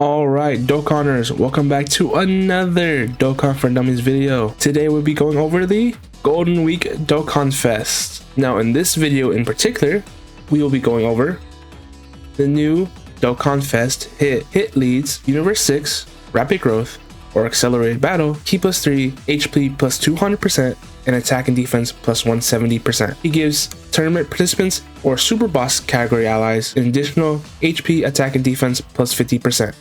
Alright, Dokkaners, welcome back to another Dokkan for Dummies video. Today we'll be going over the Golden Week DokkanFest. Now in this video in particular, we will be going over the new DokkanFest hit leads, Universe 6, Rapid Growth, or Accelerated Battle, Ki plus 3, HP plus 200%, and attack and defense plus 170%. He gives tournament participants or super boss category allies an additional HP, attack, and defense plus 50%.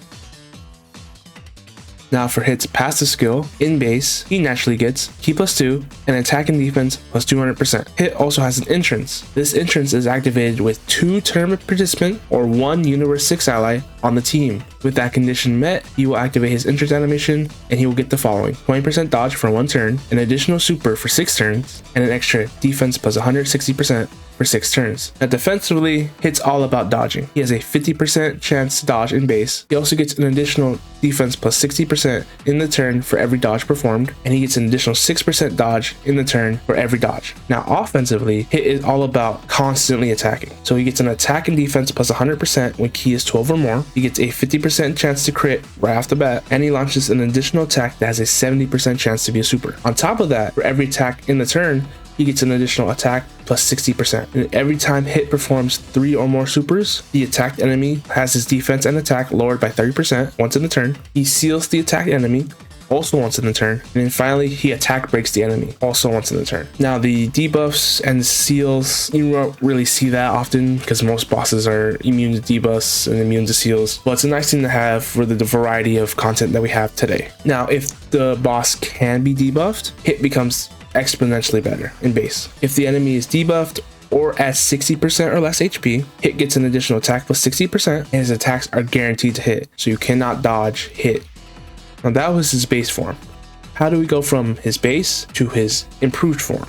Now for hits past the skill, in base, he naturally gets Ki plus 2 and attack and defense plus 200%. Hit also has an entrance. This entrance is activated with 2 tournament participant or 1 Universe 6 ally on the team. With that condition met, he will activate his entrance animation and he will get the following: 20% dodge for 1 turn, an additional super for 6 turns, and an extra defense plus 160% for 6 turns. Now defensively, Hit's all about dodging. He has a 50% chance to dodge in base. He also gets an additional defense plus 60% in the turn for every dodge performed, and he gets an additional 6% dodge in the turn for every dodge. Now offensively, Hit is all about constantly attacking. So he gets an attack and defense plus 100% when Ki is 12 or more. He gets a 50% chance to crit right off the bat, and he launches an additional attack that has a 70% chance to be a super. On top of that, for every attack in the turn, he gets an additional attack plus 60%. And every time Hit performs 3 or more supers, the attacked enemy has his defense and attack lowered by 30% once in the turn. He seals the attacked enemy also once in the turn, and then finally he attack breaks the enemy also once in the turn. Now the debuffs and seals, you won't really see that often because most bosses are immune to debuffs and immune to seals, but it's a nice thing to have for the variety of content that we have today. Now if the boss can be debuffed, Hit becomes exponentially better in base. If the enemy is debuffed or at 60% or less HP, Hit gets an additional attack plus 60%, and his attacks are guaranteed to hit, so you cannot dodge Hit. Now that was his base form. How do we go from his base to his improved form?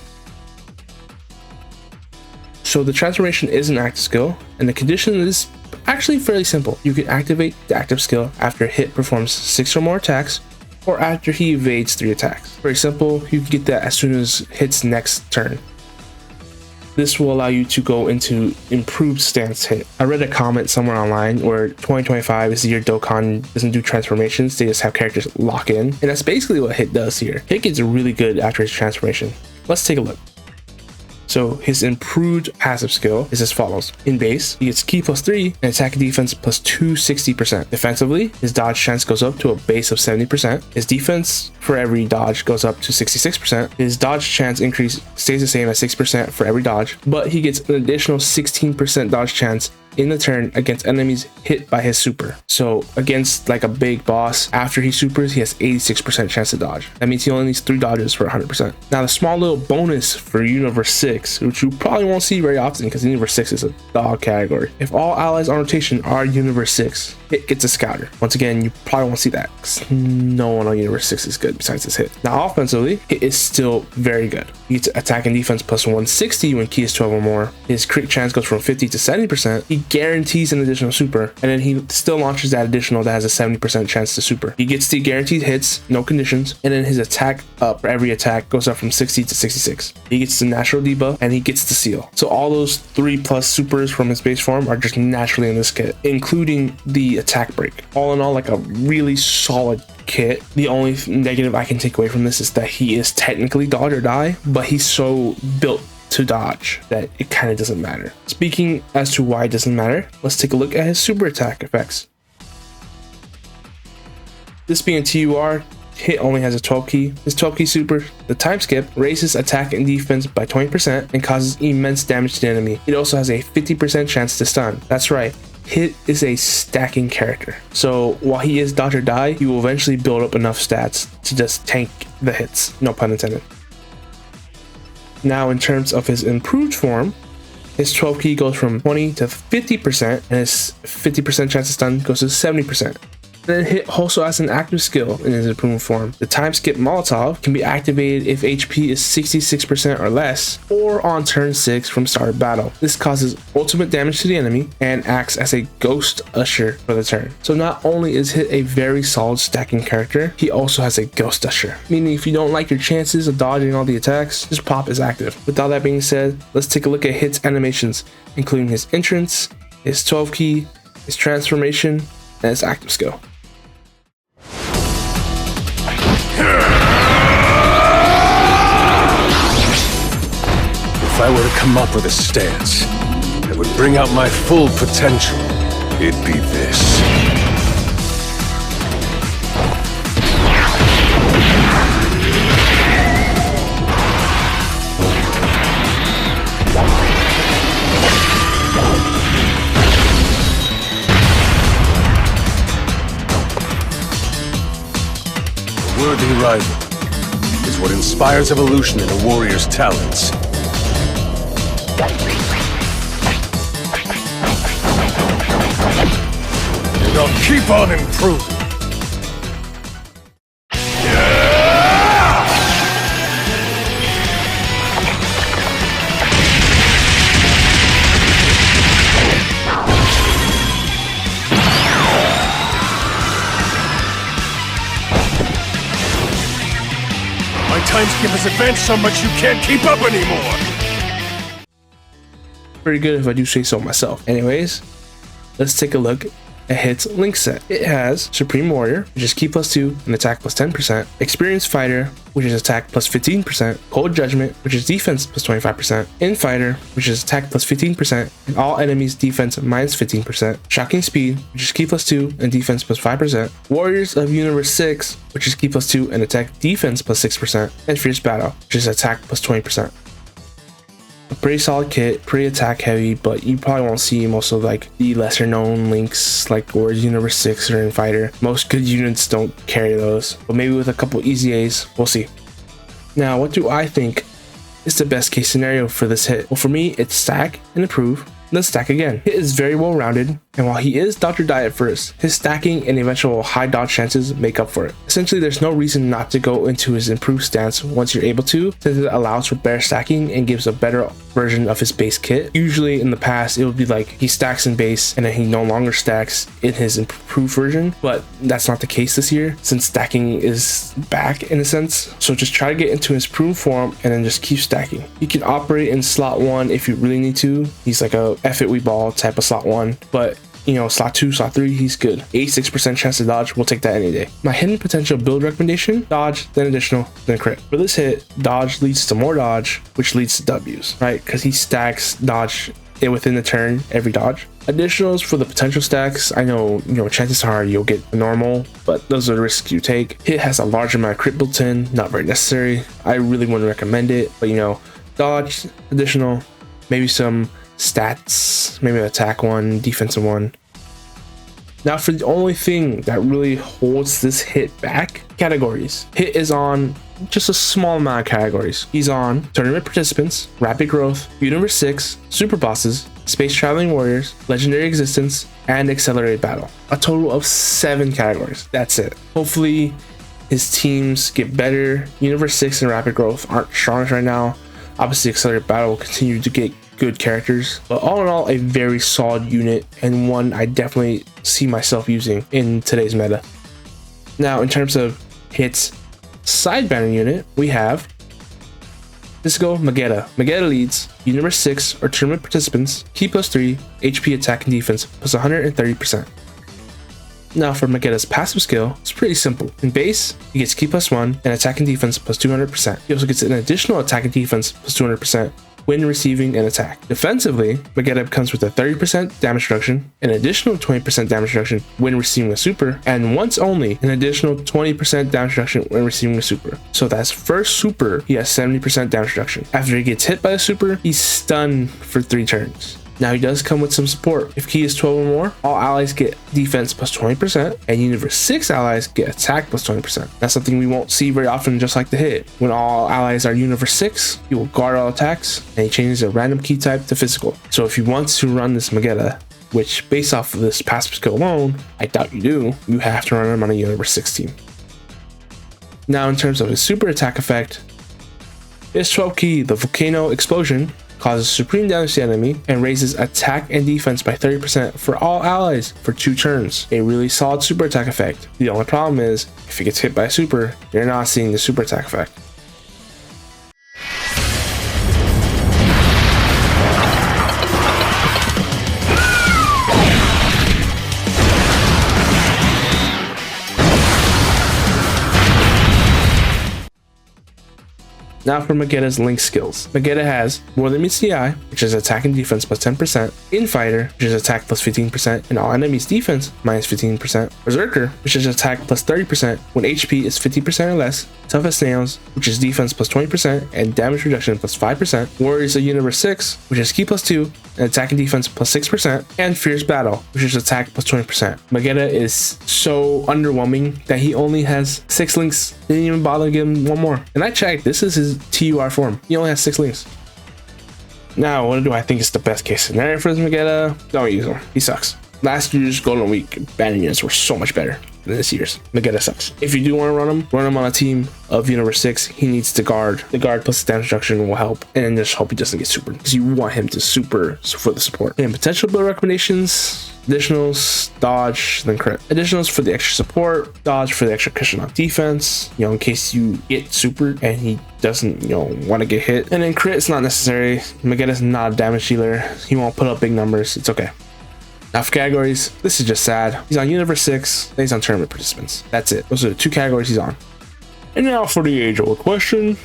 So the transformation is an active skill, and the condition is actually fairly simple. You can activate the active skill after Hit performs 6 or more attacks, or after he evades 3 attacks. Very simple, you can get that as soon as Hit's next turn. This will allow you to go into improved stance Hit. I read a comment somewhere online where 2025 is the year Dokkan doesn't do transformations, they just have characters lock in. And that's basically what Hit does here. Hit gets really good after his transformation. Let's take a look. So his improved passive skill is as follows. In base, he gets Ki plus 3 and attack and defense plus 260%. Defensively, his dodge chance goes up to a base of 70%. His defense for every dodge goes up to 66%. His dodge chance increase stays the same at 6% for every dodge, but he gets an additional 16% dodge chance in the turn against enemies hit by his super. So against like a big boss, after he supers, he has 86% chance to dodge. That means he only needs 3 dodges for 100%. Now the small little bonus for Universe 6, which you probably won't see very often because Universe 6 is a dog category. If all allies on rotation are Universe 6, Hit gets a scouter. Once again, you probably won't see that because no one on Universe 6 is good besides his Hit. Now offensively, Hit is still very good. He gets attack and defense plus 160 when Ki is 12 or more. His crit chance goes from 50 to 70%. He guarantees an additional super, and then he still launches that additional that has a 70% chance to super. He gets the guaranteed hits, no conditions, and then his attack up for every attack goes up from 60 to 66. He gets the natural debuff and he gets the seal. So all those 3+ supers from his base form are just naturally in this kit, including the attack break. All in all, like a really solid kit. The only negative I can take away from this is that he is technically dodge or die, but he's so built to dodge that it kind of doesn't matter. Speaking as to why it doesn't matter, let's take a look at his super attack effects. This being TUR, Hit only has a 12 key. His 12 key super, the time skip, raises attack and defense by 20% and causes immense damage to the enemy. It also has a 50% chance to stun. That's right, Hit is a stacking character. So while he is dodge or die, he will eventually build up enough stats to just tank the hits. No pun intended. Now in terms of his improved form, his 12 key goes from 20 to 50% and his 50% chance to stun goes to 70%. Then Hit also has an active skill in his improved form. The time skip Molotov can be activated if HP is 66% or less, or on turn 6 from start of battle. This causes ultimate damage to the enemy and acts as a ghost usher for the turn. So not only is Hit a very solid stacking character, he also has a ghost usher, meaning if you don't like your chances of dodging all the attacks, this pop is active. With all that being said, let's take a look at Hit's animations, including his entrance, his 12 key, his transformation, and his active skill. If I were to come up with a stance that would bring out my full potential, it'd be this. A worthy rival is what inspires evolution in a warrior's talents. And I'll keep on improving. My time skip has advanced so much you can't keep up anymore! Pretty good if I do say so myself. Anyways, let's take a look at Hit's link set. It has Supreme Warrior, which is Ki +2 and attack +10%, Experienced Fighter, which is attack +15%, Cold Judgment, which is defense +25%, Infighter, which is attack +15%, and all enemies defense -15%, Shocking Speed, which is Ki +2 and defense +5%, Warriors of Universe 6, which is Ki +2 and attack defense +6%, and Fierce Battle, which is attack +20%. A pretty solid kit, pretty attack heavy, but you probably won't see most of like the lesser known links like Warriors Universe 6 or Infighter. Most good units don't carry those, but maybe with a couple easy A's, we'll see. Now, what do I think is the best case scenario for this hit? Well, for me, it's stack and improve, then stack again. Hit is very well rounded, and while he is dodge or die at first, his stacking and eventual high dodge chances make up for it. Essentially, there's no reason not to go into his improved stance once you're able to, since it allows for better stacking and gives a better version of his base kit. Usually in the past, it would be like he stacks in base and then he no longer stacks in his improved version, but that's not the case this year since stacking is back in a sense. So just try to get into his improved form and then just keep stacking. You can operate in slot 1 if you really need to. He's like a F it we ball type of slot 1, but you know, slot 2, slot 3, he's good. 86% chance to dodge, we'll take that any day. My hidden potential build recommendation, dodge, then additional, then crit. For this hit, dodge leads to more dodge, which leads to W's, right? Because he stacks dodge within the turn every dodge. Additionals for the potential stacks, I know, chances are you'll get a normal, but those are the risks you take. Hit has a large amount of crit built in, not very necessary. I really wouldn't recommend it, but dodge, additional, maybe some stats, maybe attack 1, defensive 1. Now for the only thing that really holds this hit back, categories. Hit is on just a small amount of categories. He's on tournament participants, rapid growth, universe 6, super bosses, space traveling warriors, legendary existence, and accelerated battle. A total of 7 categories. That's it. Hopefully his teams get better. Universe 6 and rapid growth aren't strongest right now. Obviously accelerated battle will continue to get good characters, but all in all, a very solid unit and one I definitely see myself using in today's meta. Now, in terms of Hit's side banner unit, we have Disco Magetta. Magetta leads Universe 6 or tournament participants, Ki +3, HP attack and defense plus 130%. Now for Magetta's passive skill, it's pretty simple. In base, he gets Ki +1 and attack and defense plus 200%. He also gets an additional attack and defense plus 200% when receiving an attack. Defensively, Magetta comes with a 30% damage reduction, an additional 20% damage reduction when receiving a super, and once only an additional 20% damage reduction when receiving a super. So that's first super, he has 70% damage reduction. After he gets hit by a super, he's stunned for 3 turns. Now he does come with some support. If Ki is 12 or more, all allies get defense plus 20%, and Universe 6 allies get attack plus 20%. That's something we won't see very often, just like the hit. When all allies are Universe 6, he will guard all attacks, and he changes a random key type to physical. So if you want to run this Magetta, which based off of this passive skill alone, I doubt you do, you have to run him on a Universe 6 team. Now in terms of his super attack effect, his 12 Ki, the Volcano Explosion, causes supreme damage to the enemy and raises attack and defense by 30% for all allies for 2 turns. A really solid super attack effect. The only problem is, if he gets hit by a super, you're not seeing the super attack effect. Now for Magetta's link skills. Magetta has More Than Meets the Eye, which is attack and defense plus 10%, Infighter, which is attack plus 15% and all enemies defense minus 15%, Berserker, which is attack plus 30% when HP is 50% or less, Tough as Nails, which is defense plus 20% and damage reduction plus 5%, Warriors of Universe 6, which is ki plus 2 and attack and defense plus 6%, and Fierce Battle, which is attack plus 20%. Magetta is so underwhelming that he only has 6 links. Didn't even bother to give him one more. And I checked, this is his TUR form. He only has 6 links. Now, what do I think is the best case scenario for this Magetta? Don't use him. He sucks. Last year's Golden Week banning units were so much better than this year's. Magetta sucks. If you do want to run him on a team of Universe 6. He needs to guard. The guard plus the damage reduction will help. And just hope he doesn't get super, because you want him to super for the support. And potential build recommendations: additionals, dodge, then crit. Additionals for the extra support, dodge for the extra cushion on defense, in case you get super and he doesn't, want to get hit. And then crit is not necessary. Magetta's not a damage dealer. He won't put up big numbers. It's okay. Now for categories, this is just sad. He's on Universe 6, then he's on Tournament Participants. That's it. Those are the 2 categories he's on. And now for the age-old question: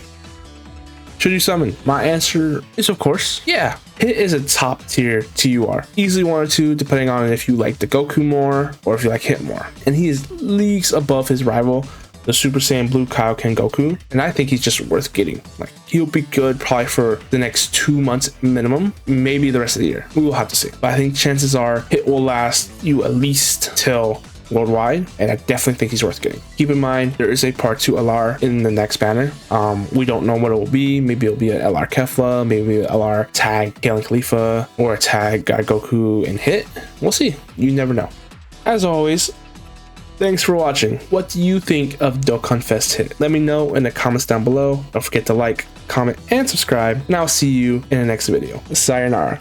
should you summon? My answer is, of course, yeah. Hit is a top tier TUR. Easily 1 or 2, depending on if you like the Goku more or if you like Hit more. And he is leagues above his rival, the Super Saiyan Blue Kaioken Goku. And I think he's just worth getting. He'll be good probably for the next 2 months minimum, maybe the rest of the year. We will have to see. But I think chances are Hit will last you at least till worldwide, and I definitely think he's worth getting. Keep in mind, there is a part 2 LR in the next banner. We don't know what it will be. Maybe it'll be an LR Kefla, maybe an LR tag Kale and Khalifa, or a tag God Goku and Hit. We'll see. You never know. As always, thanks for watching. What do you think of DokkanFest Hit? Let me know in the comments down below. Don't forget to like, comment, and subscribe, and I'll see you in the next video. Sayonara.